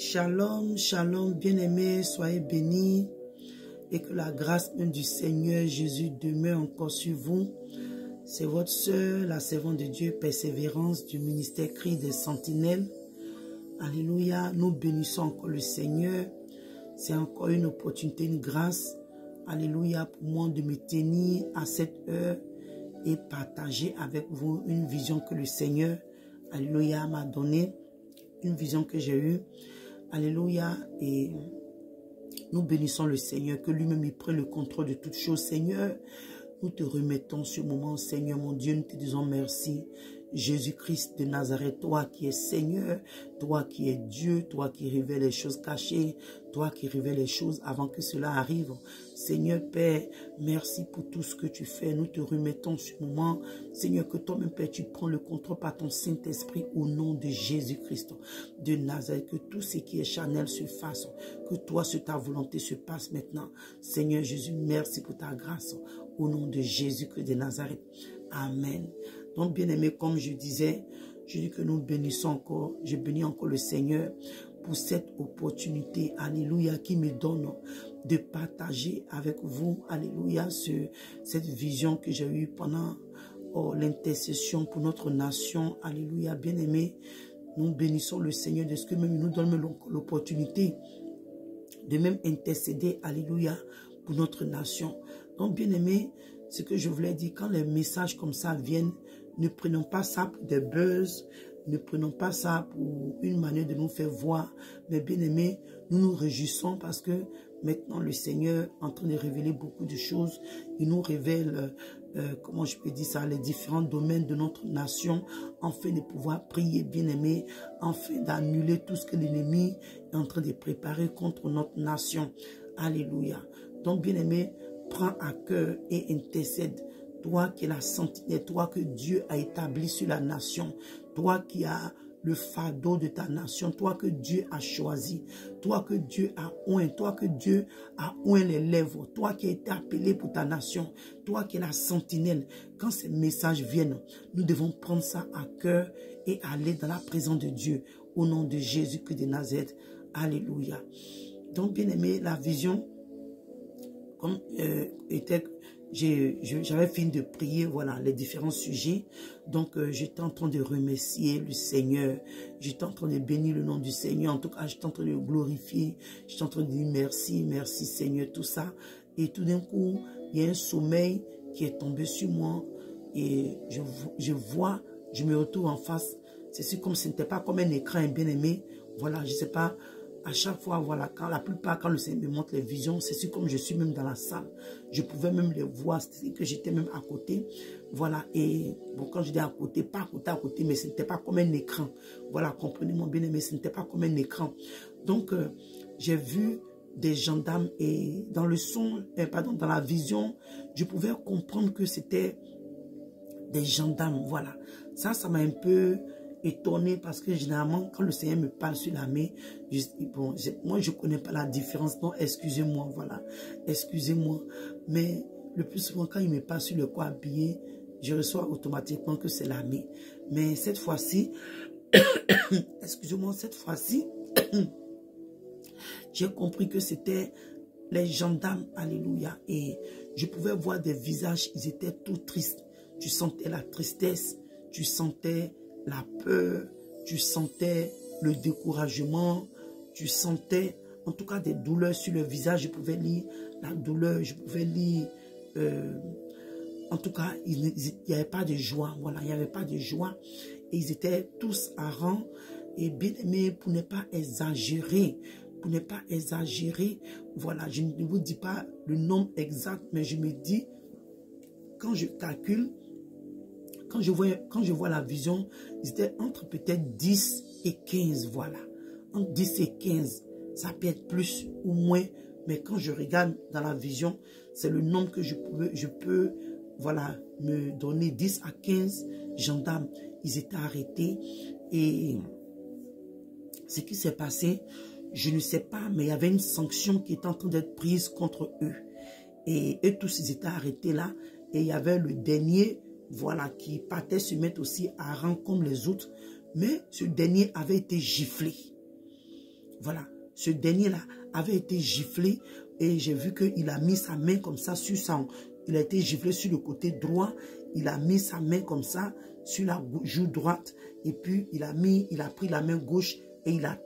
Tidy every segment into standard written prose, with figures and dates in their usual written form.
Shalom, shalom, bien-aimés, soyez bénis et que la grâce même du Seigneur Jésus demeure encore sur vous. C'est votre sœur, la servante de Dieu, Persévérance du ministère Cri des Sentinelles. Alléluia, nous bénissons encore le Seigneur. C'est encore une opportunité, une grâce. Alléluia, pour moi de me tenir à cette heure et partager avec vous une vision que le Seigneur, alléluia, m'a donnée. Une vision que j'ai eue. Alléluia. Et nous bénissons le Seigneur, que lui-même il prenne le contrôle de toutes choses. Seigneur, nous te remettons ce moment, Seigneur mon Dieu, nous te disons merci. Jésus-Christ de Nazareth, toi qui es Seigneur, toi qui es Dieu, toi qui révèles les choses cachées, toi qui révèles les choses avant que cela arrive. Seigneur Père, merci pour tout ce que tu fais. Nous te remettons ce moment. Seigneur, que toi-même Père, tu prends le contrôle par ton Saint-Esprit au nom de Jésus-Christ de Nazareth. Que tout ce qui est charnel se fasse. Que toi, sur ta volonté se passe maintenant. Seigneur Jésus, merci pour ta grâce. Au nom de Jésus-Christ de Nazareth. Amen. Donc, bien-aimés, comme je disais, je dis que nous bénissons encore, je bénis encore le Seigneur pour cette opportunité, alléluia, qui me donne de partager avec vous, alléluia, cette vision que j'ai eue pendant l'intercession pour notre nation, alléluia, bien-aimés. Nous bénissons le Seigneur de ce que même il nous donne l'opportunité de même intercéder, alléluia, pour notre nation. Donc, bien-aimés, ce que je voulais dire, quand les messages comme ça viennent, ne prenons pas ça pour des buzz, ne prenons pas ça pour une manière de nous faire voir. Mais bien aimés, nous nous réjouissons parce que maintenant le Seigneur est en train de révéler beaucoup de choses. Il nous révèle, comment je peux dire ça, les différents domaines de notre nation, afin de pouvoir prier, bien aimés, afin d'annuler tout ce que l'ennemi est en train de préparer contre notre nation. Alléluia. Donc bien aimés, prends à cœur et intercède. Toi qui es la sentinelle, toi que Dieu a établi sur la nation, toi qui as le fardeau de ta nation, toi que Dieu a choisi, toi que Dieu a oint, toi que Dieu a oint les lèvres, toi qui as été appelé pour ta nation, toi qui es la sentinelle. Quand ces messages viennent, nous devons prendre ça à cœur et aller dans la présence de Dieu, au nom de Jésus-Christ de Nazareth. Alléluia. Donc, bien aimé, la vision, comme j'avais fini de prier, voilà, les différents sujets. Donc, j'étais en train de remercier le Seigneur. J'étais en train de bénir le nom du Seigneur. En tout cas, j'étais en train de le glorifier. J'étais en train de dire merci, merci Seigneur, tout ça. Et tout d'un coup, il y a un sommeil qui est tombé sur moi. Et je vois, je me retrouve en face. C'est comme ce n'était pas comme un écran bien aimé. Voilà, je ne sais pas. À chaque fois, voilà, la plupart, quand le Seigneur me montre les visions, c'est comme je suis même dans la salle. Je pouvais même les voir, c'est que j'étais même à côté. Voilà, et bon, quand je dis à côté, pas à côté, mais ce n'était pas comme un écran. Voilà, comprenez-moi bien, mais ce n'était pas comme un écran. Donc, j'ai vu des gendarmes et dans le son, pardon, dans la vision, je pouvais comprendre que c'était des gendarmes. Voilà, ça m'a un peu étonné parce que généralement quand le Seigneur me parle sur la main, moi je connais pas la différence, non, excusez-moi, voilà, excusez-moi, mais le plus souvent quand il me parle sur le corps habillé, je reçois automatiquement que c'est la main. Mais cette fois-ci, excusez-moi, cette fois-ci, j'ai compris que c'était les gendarmes, alléluia, et je pouvais voir des visages, ils étaient tout tristes, tu sentais la tristesse, tu sentais la peur, tu sentais le découragement, tu sentais en tout cas des douleurs sur le visage. Je pouvais lire la douleur, je pouvais lire, en tout cas, il n'y avait pas de joie. Voilà, il n'y avait pas de joie. Et ils étaient tous à rang. Et bien aimés, pour ne pas exagérer, voilà, je ne vous dis pas le nombre exact, mais je me dis, quand je calcule, quand je vois la vision, ils étaient entre peut-être 10 et 15, voilà. Entre 10 et 15, ça peut être plus ou moins, mais quand je regarde dans la vision, c'est le nombre que je peux, voilà, me donner 10 à 15 gendarmes. Ils étaient arrêtés et ce qui s'est passé, je ne sais pas, mais il y avait une sanction qui était en train d'être prise contre eux. Et eux tous, ils étaient arrêtés là et il y avait le dernier, voilà, qui partait se mettre aussi à rang comme les autres. Mais ce dernier avait été giflé. voilà, ce dernier-là avait été giflé et j'ai vu qu'il a mis sa main comme ça sur son... Il a été giflé sur le côté droit, il a mis sa main comme ça sur la joue droite et puis il a pris la main gauche et il a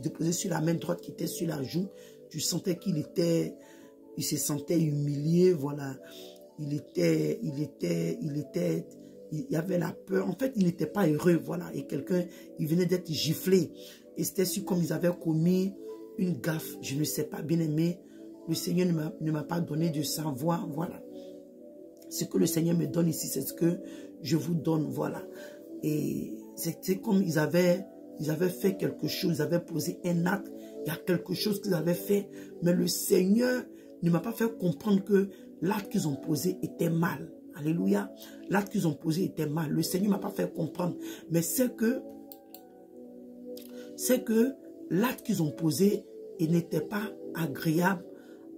déposé sur la main droite qui était sur la joue. Tu sentais il se sentait humilié, voilà. Il y avait la peur. En fait, il n'était pas heureux, voilà. Et quelqu'un, il venait d'être giflé. Et c'était comme ils avaient commis une gaffe. Je ne sais pas, bien aimé. Le Seigneur ne m'a pas donné de savoir, voilà. Ce que le Seigneur me donne ici, c'est ce que je vous donne, voilà. Et c'était comme ils avaient fait quelque chose, ils avaient posé un acte. Il y a quelque chose qu'ils avaient fait. Mais le Seigneur ne m'a pas fait comprendre que l'acte qu'ils ont posé était mal. Alléluia. L'acte qu'ils ont posé était mal. Le Seigneur ne m'a pas fait comprendre. Mais c'est que l'acte qu'ils ont posé n'était pas agréable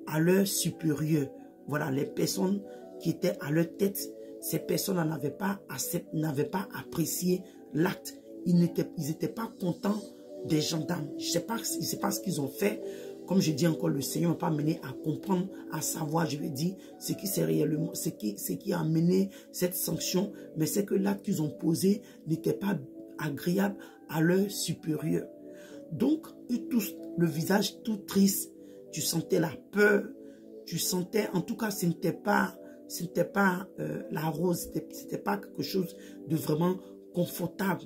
à leur supérieur. Voilà, les personnes qui étaient à leur tête, ces personnes n'avaient pas apprécié l'acte. Ils n'étaient pas contents des gendarmes. Je ne sais pas ce qu'ils ont fait. Comme je dis encore, le Seigneur ne m'a pas amené à comprendre, à savoir, je vais dire, ce qui s'est réellement, ce qui a amené cette sanction, mais c'est que l'acte qu'ils ont posé n'était pas agréable à leur supérieur. Donc, eux tous, le visage tout triste, tu sentais la peur, tu sentais, en tout cas, ce n'était pas la rose, ce n'était pas quelque chose de vraiment confortable.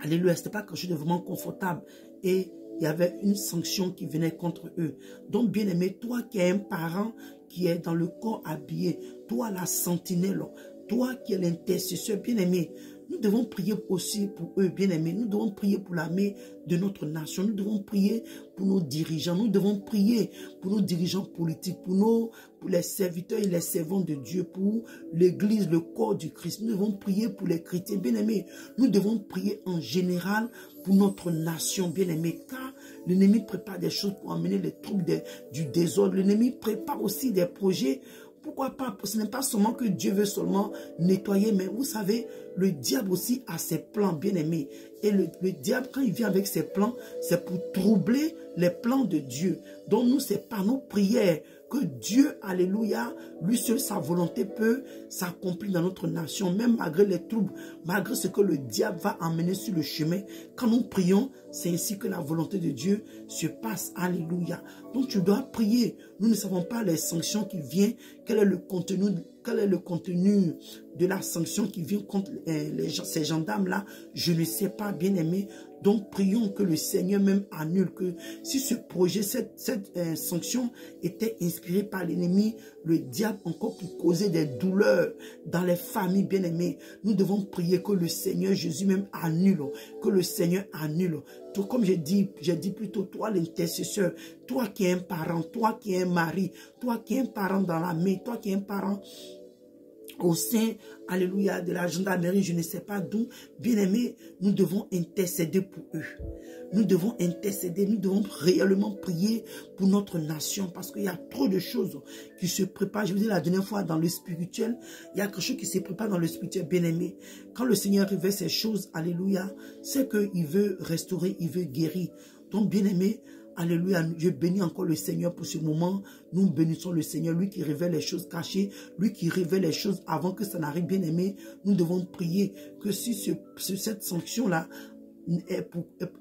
Alléluia, ce n'était pas quelque chose de vraiment confortable. Et il y avait une sanction qui venait contre eux. Donc, bien-aimé, toi qui es un parent qui est dans le corps habillé, toi la sentinelle, toi qui es l'intercesseur, bien-aimé, nous devons prier aussi pour eux, bien-aimés. Nous devons prier pour l'armée de notre nation. Nous devons prier pour nos dirigeants. Nous devons prier pour nos dirigeants politiques, pour les serviteurs et les servantes de Dieu, pour l'église, le corps du Christ. Nous devons prier pour les chrétiens, bien-aimés. Nous devons prier en général pour notre nation, bien-aimés. Car l'ennemi prépare des choses pour amener les troubles du désordre. L'ennemi prépare aussi des projets. Pourquoi pas? Ce n'est pas seulement que Dieu veut seulement nettoyer, mais vous savez, le diable aussi a ses plans, bien-aimés. Et le diable, quand il vient avec ses plans, c'est pour troubler les plans de Dieu. Donc nous, c'est par nos prières que Dieu, alléluia, lui seul, sa volonté peut s'accomplir dans notre nation, même malgré les troubles, malgré ce que le diable va emmener sur le chemin. Quand nous prions, c'est ainsi que la volonté de Dieu se passe, alléluia. Donc tu dois prier. Nous ne savons pas les sanctions qui viennent, quel est le contenu de la sanction qui vient contre ces gendarmes-là. Je ne sais pas, bien-aimé. Donc, prions que le Seigneur même annule, que si ce projet, cette sanction était inspirée par l'ennemi, le diable encore pour causer des douleurs dans les familles bien-aimées, nous devons prier que le Seigneur Jésus même annule, que le Seigneur annule. Tout comme j'ai dit plutôt, toi l'intercesseur, toi qui es un parent, toi qui es un mari, toi qui es un parent dans l'armée, toi qui es un parent au sein, alléluia, de la gendarmerie, je ne sais pas d'où, bien-aimés, nous devons intercéder pour eux. Nous devons intercéder, nous devons réellement prier pour notre nation parce qu'il y a trop de choses qui se préparent. Je vous dis la dernière fois, dans le spirituel, il y a quelque chose qui se prépare dans le spirituel, bien-aimé. Quand le Seigneur révèle ces choses, alléluia, c'est qu'il veut restaurer, il veut guérir. Donc, bien-aimé, alléluia, je bénis encore le Seigneur pour ce moment. Nous bénissons le Seigneur, lui qui révèle les choses cachées, lui qui révèle les choses avant que ça n'arrive, bien aimé. Nous devons prier que si cette sanction-là,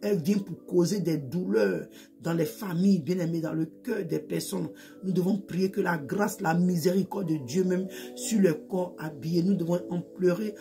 elle vient pour causer des douleurs dans les familles, bien aimées, dans le cœur des personnes. Nous devons prier que la grâce, la miséricorde de Dieu même sur le corps habillé. Nous devons implorer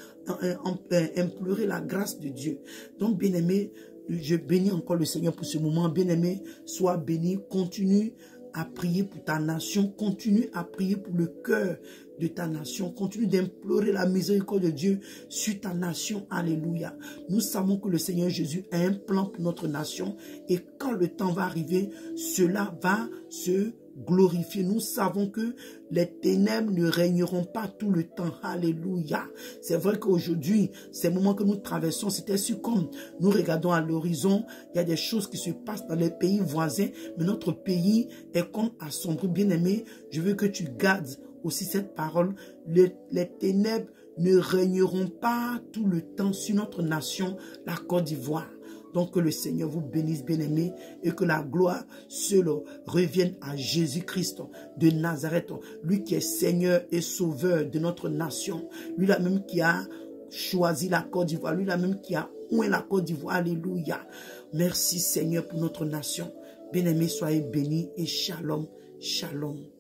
la grâce de Dieu. Donc, bien aimé, je bénis encore le Seigneur pour ce moment. Bien-aimé, sois béni. Continue à prier pour ta nation. Continue à prier pour le cœur de ta nation. Continue d'implorer la miséricorde de Dieu sur ta nation. Alléluia. Nous savons que le Seigneur Jésus a un plan pour notre nation. Et quand le temps va arriver, cela va se glorifier. Nous savons que les ténèbres ne régneront pas tout le temps. Alléluia. C'est vrai qu'aujourd'hui, ces moments que nous traversons, c'était sûr comme nous regardons à l'horizon, il y a des choses qui se passent dans les pays voisins, mais notre pays est comme assombri. Bien-aimé, je veux que tu gardes aussi cette parole. Les ténèbres ne régneront pas tout le temps sur notre nation, la Côte d'Ivoire. Donc que le Seigneur vous bénisse, bien-aimés, et que la gloire seule revienne à Jésus-Christ de Nazareth, lui qui est Seigneur et Sauveur de notre nation, lui-là même qui a choisi la Côte d'Ivoire, lui-là même qui a oint la Côte d'Ivoire. Alléluia. Merci Seigneur pour notre nation. Bien-aimés, soyez bénis et shalom, shalom.